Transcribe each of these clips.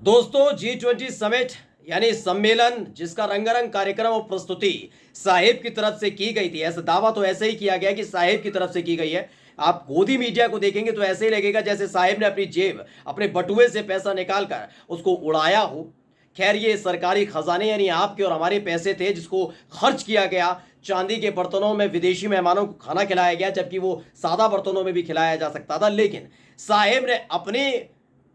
दोस्तों, G20 summit यानी सम्मेलन जिसका रंगारंग कार्यक्रम और प्रस्तुति साहिब की तरफ से की गई थी। ऐसा दावा तो ऐसे ही किया गया कि साहिब की तरफ से की गई है। आप गोदी मीडिया को देखेंगे तो ऐसे ही लगेगा जैसे साहिब ने अपनी जेब अपने बटुए से पैसा निकालकर उसको उड़ाया हो। खैर, ये सरकारी खजाने यानी आपके और हमारे पैसे थे जिसको खर्च किया गया। चांदी के बर्तनों में विदेशी मेहमानों को खाना खिलाया गया, जबकि वो सादा बर्तनों में भी खिलाया जा सकता था। लेकिन साहिब ने अपने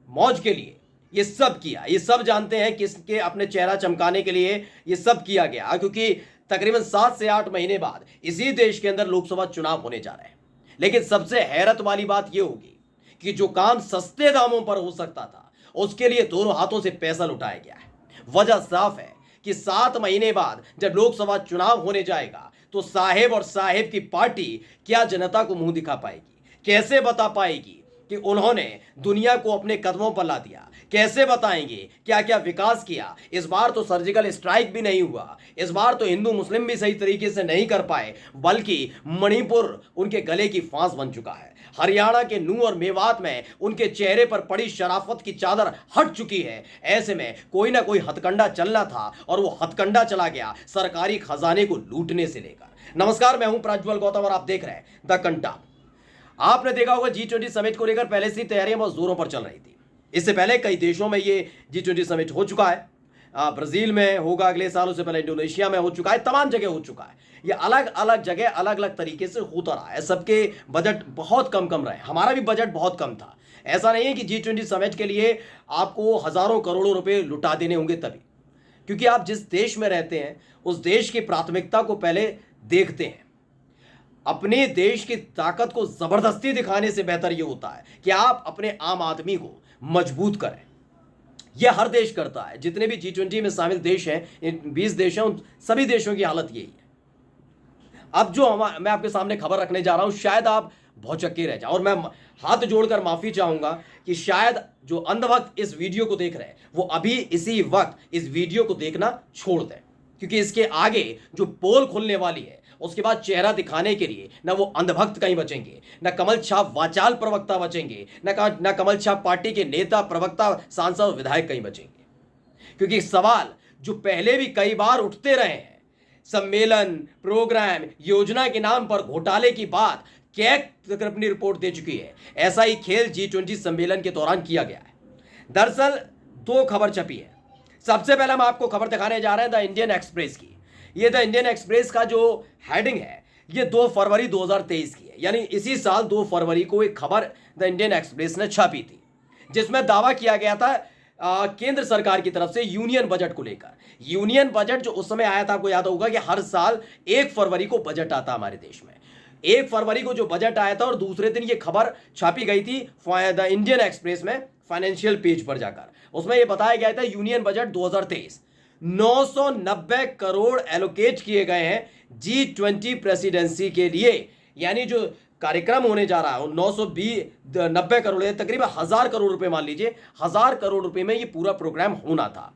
मौज के लिए ये सब किया। ये सब जानते हैं किसके अपने चेहरा चमकाने के लिए ये सब किया गया, क्योंकि तकरीबन 7 से 8 महीने बाद इसी देश के अंदर लोकसभा चुनाव होने जा रहे हैं। लेकिन सबसे हैरत वाली बात यह होगी कि जो काम सस्ते दामों पर हो सकता था उसके लिए दोनों हाथों से पैसा लुटाया गया है। वजह साफ है कि 7 महीने बाद जब लोकसभा चुनाव होने जाएगा तो साहेब और साहेब की पार्टी क्या जनता को मुंह दिखा पाएगी, कैसे बता पाएगी कि उन्होंने दुनिया को अपने कदमों पर ला दिया, कैसे बताएंगे क्या क्या विकास किया। इस बार तो सर्जिकल स्ट्राइक भी नहीं हुआ, इस बार तो हिंदू मुस्लिम भी सही तरीके से नहीं कर पाए, बल्कि मणिपुर उनके गले की फांस बन चुका है। हरियाणा के नूह और मेवात में उनके चेहरे पर पड़ी शराफत की चादर हट चुकी है। ऐसे में कोई ना कोई हथकंडा चलना था और वो हथकंडा चला गया सरकारी खजाने को लूटने से लेकर। नमस्कार, मैं हूं प्रज्वल गौतम और आप देख रहे हैं द कंटा। आपने देखा होगा G20 समिट को लेकर पहले से ही तैयारियां बहुत जोरों पर चल रही थी। इससे पहले कई देशों में ये G20 समिट हो चुका है। ब्राजील में होगा अगले साल, उससे पहले इंडोनेशिया में हो चुका है, तमाम जगह हो चुका है। ये अलग अलग जगह अलग अलग तरीके से होता रहा है। सबके बजट बहुत कम कम रहे, हमारा भी बजट बहुत कम था। ऐसा नहीं है कि G20 समिट के लिए आपको हजारों करोड़ों रुपए लुटा देने होंगे तभी, क्योंकि आप जिस देश में रहते हैं उस देश की प्राथमिकता को पहले देखते हैं। अपने देश की ताकत को जबरदस्ती दिखाने से बेहतर यह होता है कि आप अपने आम आदमी को मजबूत करें। यह हर देश करता है। जितने भी G20 में शामिल देश हैं, इन 20 देश हैं, उन सभी देशों की हालत यही है। अब जो मैं आपके सामने खबर रखने जा रहा हूं, शायद आप भौचक्के रह जाओ, और मैं हाथ जोड़कर माफी चाहूंगा कि शायद जो अंधभक्त इस वीडियो को देख रहे हैं वो अभी इसी वक्त इस वीडियो को देखना छोड़ दें, क्योंकि इसके आगे जो पोल खुलने वाली है उसके बाद चेहरा दिखाने के लिए न वो अंधभक्त कहीं बचेंगे, न कमल छाप वाचाल प्रवक्ता बचेंगे, न कमल छाप पार्टी के नेता प्रवक्ता सांसद और विधायक कहीं बचेंगे। क्योंकि सवाल जो पहले भी कई बार उठते रहे हैं, सम्मेलन, प्रोग्राम, योजना के नाम पर घोटाले की बात कैग तक अपनी रिपोर्ट दे चुकी है। ऐसा ही खेल G20 सम्मेलन के दौरान किया गया है। दरअसल 2 खबर छपी है। सबसे पहले हम आपको खबर दिखाने जा रहे हैं द इंडियन एक्सप्रेस की। ये द इंडियन एक्सप्रेस का जो हेडिंग है ये 2 फरवरी 2023 की है, यानी इसी साल 2 फरवरी को एक खबर द इंडियन एक्सप्रेस ने छापी थी, जिसमें दावा किया गया था केंद्र सरकार की तरफ से यूनियन बजट को लेकर। यूनियन बजट जो उस समय आया था, आपको याद होगा कि हर साल 1 फरवरी को बजट आता हमारे देश में। 1 फरवरी को जो बजट आया था और दूसरे दिन ये खबर छापी गई थी द इंडियन एक्सप्रेस में फाइनेंशियल पेज पर जाकर। उसमें यह बताया गया था यूनियन बजट 2023 990 करोड़ एलोकेट किए गए हैं G20 प्रेसिडेंसी के लिए। यानी जो कार्यक्रम होने जा रहा है 990 करोड़ है, तकरीबन 1000 करोड़ रुपए मान लीजिए। 1000 करोड़ रुपए में ये पूरा प्रोग्राम होना था।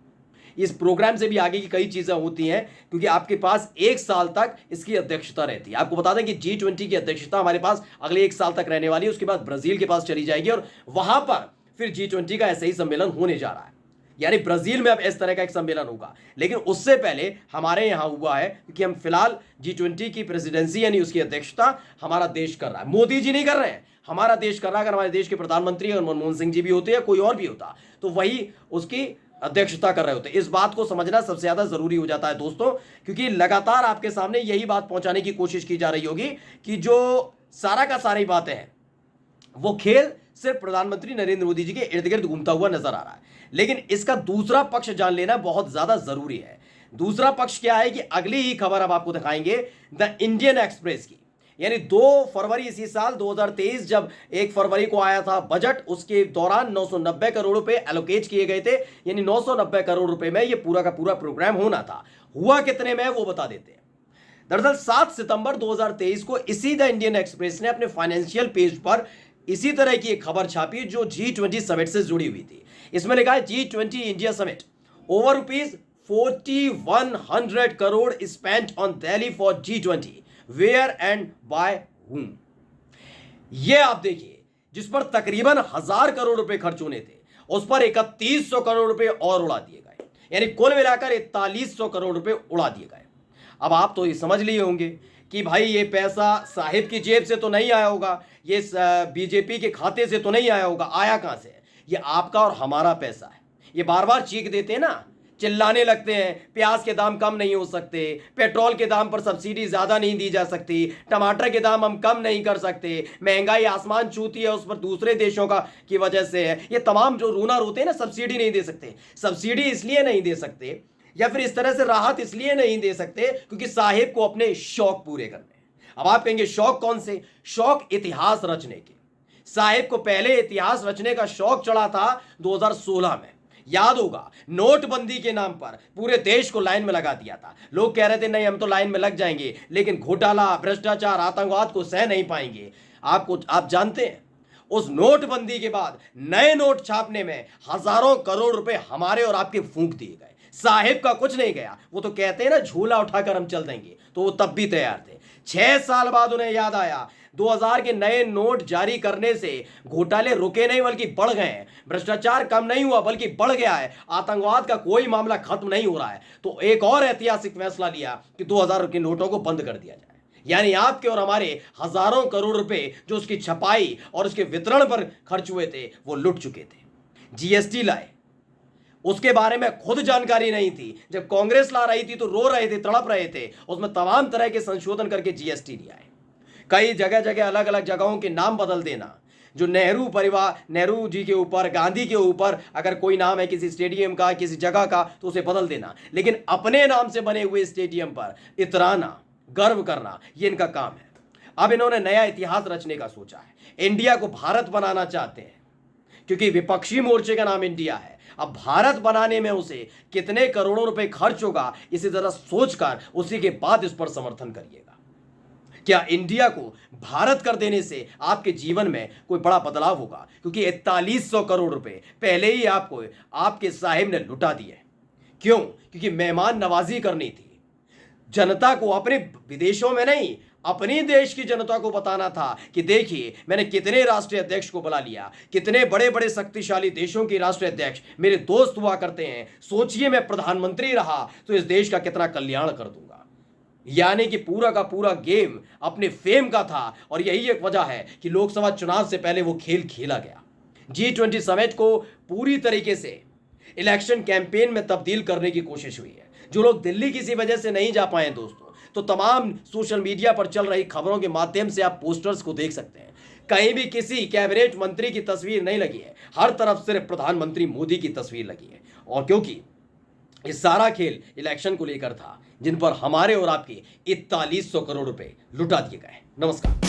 इस प्रोग्राम से भी आगे की कई चीजें होती हैं, क्योंकि आपके पास 1 साल तक इसकी अध्यक्षता रहती है। आपको बता दें कि G20 की अध्यक्षता हमारे पास अगले 1 साल तक रहने वाली है। उसके बाद ब्राजील के पास चली जाएगी और वहां पर फिर G20 का ऐसा ही सम्मेलन होने जा रहा है। यानी ब्राजील में अब इस तरह का एक सम्मेलन होगा, लेकिन उससे पहले हमारे यहां हुआ है, क्योंकि हम फिलहाल G20 की प्रेसिडेंसी यानी उसकी अध्यक्षता हमारा देश कर रहा है। मोदी जी नहीं कर रहे हैं, हमारा देश कर रहा है। अगर हमारे देश के प्रधानमंत्री अगर मनमोहन सिंह जी भी होते या कोई और भी होता तो वही उसकी अध्यक्षता कर रहे होते। इस बात को समझना सबसे ज्यादा जरूरी हो जाता है दोस्तों, क्योंकि लगातार आपके सामने यही बात पहुंचाने की कोशिश की जा रही होगी कि जो सारा का सारी बातें हैं वो खेल सिर्फ प्रधानमंत्री नरेंद्र मोदी जी के इर्द गिर्द घूमता हुआ नजर आ रहा है। लेकिन इसका दूसरा पक्ष जान लेना बहुत ज्यादा जरूरी है। दूसरा पक्ष क्या है कि अगली ही खबर अब आपको दिखाएंगे द इंडियन एक्सप्रेस की। यानी 2 फरवरी इसी साल 2023 जब 1 फरवरी को आया था बजट, उसके दौरान 990 करोड़ रुपए एलोकेट किए गए थे। यानी 990 करोड़ रुपए में यह पूरा का पूरा प्रोग्राम होना था। हुआ कितने में वो बता देते हैं। दरअसल 7 सितंबर 2023 को इसी द इंडियन एक्सप्रेस ने अपने फाइनेंशियल पेज पर इसी तरह की एक खबर छापी जो G20 समिट से जुड़ी हुई थी। इसमें लिखा है G20 India summit over ₹4100 crore spent on Delhi for G20 where and by whom। ये आप देखिए, जिस पर तकरीबन 1000 करोड़ रुपए खर्च होने थे उस पर 3100 करोड़ रुपए और उड़ा दिए गए, यानी कुल मिलाकर 4100 करोड़ रुपए उड़ा दिए गए। अब आप तो ये समझ लिए होंगे कि भाई ये पैसा साहिब की जेब से तो नहीं आया होगा, ये बीजेपी के खाते से तो नहीं आया होगा, आया कहां से? ये आपका और हमारा पैसा है। ये बार बार चीख देते हैं ना, चिल्लाने लगते हैं, प्याज के दाम कम नहीं हो सकते, पेट्रोल के दाम पर सब्सिडी ज्यादा नहीं दी जा सकती, टमाटर के दाम हम कम नहीं कर सकते, महंगाई आसमान छूती है उस पर दूसरे देशों का की वजह से है। ये तमाम जो रूना रोते हैं ना, सब्सिडी नहीं दे सकते। सब्सिडी इसलिए नहीं दे सकते या फिर इस तरह से राहत इसलिए नहीं दे सकते क्योंकि साहिब को अपने शौक पूरे करने हैं। अब आप कहेंगे शौक कौन से? शौक इतिहास रचने के। साहिब को पहले इतिहास रचने का शौक चढ़ा था 2016 में, याद होगा। नोटबंदी के नाम पर पूरे देश को लाइन में लगा दिया था। लोग कह रहे थे नहीं हम तो लाइन में लग जाएंगे, लेकिन घोटाला, भ्रष्टाचार, आतंकवाद को सह नहीं पाएंगे। आप जानते हैं उस नोटबंदी के बाद नए नोट छापने में हजारों करोड़ रुपए हमारे और आपके फूंक दिए गए। साहिब का कुछ नहीं गया। वो तो कहते हैं ना झूला उठाकर हम चल देंगे, तो वो तब भी तैयार थे। 6 साल बाद उन्हें याद आया 2000 के नए नोट जारी करने से घोटाले रुके नहीं बल्कि बढ़ गए हैं, भ्रष्टाचार कम नहीं हुआ बल्कि बढ़ गया है, आतंकवाद का कोई मामला खत्म नहीं हो रहा है। तो एक और ऐतिहासिक फैसला लिया कि 2000 के नोटों को बंद कर दिया जाए। यानी आपके और हमारे हजारों करोड़ रुपए जो उसकी छपाई और उसके वितरण पर खर्च हुए थे वो लुट चुके थे। जीएसटी लाए, उसके बारे में खुद जानकारी नहीं थी। जब कांग्रेस ला रही थी तो रो रहे थे, तड़प रहे थे। उसमें तमाम तरह के संशोधन करके जीएसटी लिया है। कई जगह जगह अलग अलग जगहों के नाम बदल देना, जो नेहरू परिवार, नेहरू जी के ऊपर, गांधी के ऊपर अगर कोई नाम है किसी स्टेडियम का, किसी जगह का, तो उसे बदल देना। लेकिन अपने नाम से बने हुए स्टेडियम पर इतराना, गर्व करना, ये इनका काम है। अब इन्होंने नया इतिहास रचने का सोचा है। इंडिया को भारत बनाना चाहते हैं क्योंकि विपक्षी मोर्चे का नाम इंडिया है। अब भारत बनाने में उसे कितने करोड़ों रुपए खर्च होगा, इसी तरह सोचकर उसी के बाद इस पर समर्थन करिएगा। क्या इंडिया को भारत कर देने से आपके जीवन में कोई बड़ा बदलाव होगा? क्योंकि 4100 करोड़ रुपए पहले ही आपको आपके साहिब ने लुटा दिए। क्यों? क्योंकि मेहमान नवाजी करनी थी। जनता को अपने विदेशों में नहीं, अपनी देश की जनता को बताना था कि देखिए मैंने कितने राष्ट्रीय अध्यक्ष को बुला लिया, कितने बड़े बड़े शक्तिशाली देशों के राष्ट्रीय अध्यक्ष मेरे दोस्त हुआ करते हैं। सोचिए मैं प्रधानमंत्री रहा तो इस देश का कितना कल्याण कर दूंगा। यानी कि पूरा का पूरा गेम अपने फेम का था, और यही एक वजह है कि लोकसभा चुनाव से पहले वो खेल खेला गया। G20 समिट को पूरी तरीके से इलेक्शन कैंपेन में तब्दील करने की कोशिश हुई है। जो लोग दिल्ली किसी वजह से नहीं जा पाए दोस्तों, तो तमाम सोशल मीडिया पर चल रही खबरों के माध्यम से आप पोस्टर्स को देख सकते हैं। कहीं भी किसी कैबिनेट मंत्री की तस्वीर नहीं लगी है, हर तरफ सिर्फ प्रधानमंत्री मोदी की तस्वीर लगी है। और क्योंकि ये सारा खेल इलेक्शन को लेकर था, जिन पर हमारे और आपके 4100 करोड़ रुपए लुटा दिए गए। नमस्कार।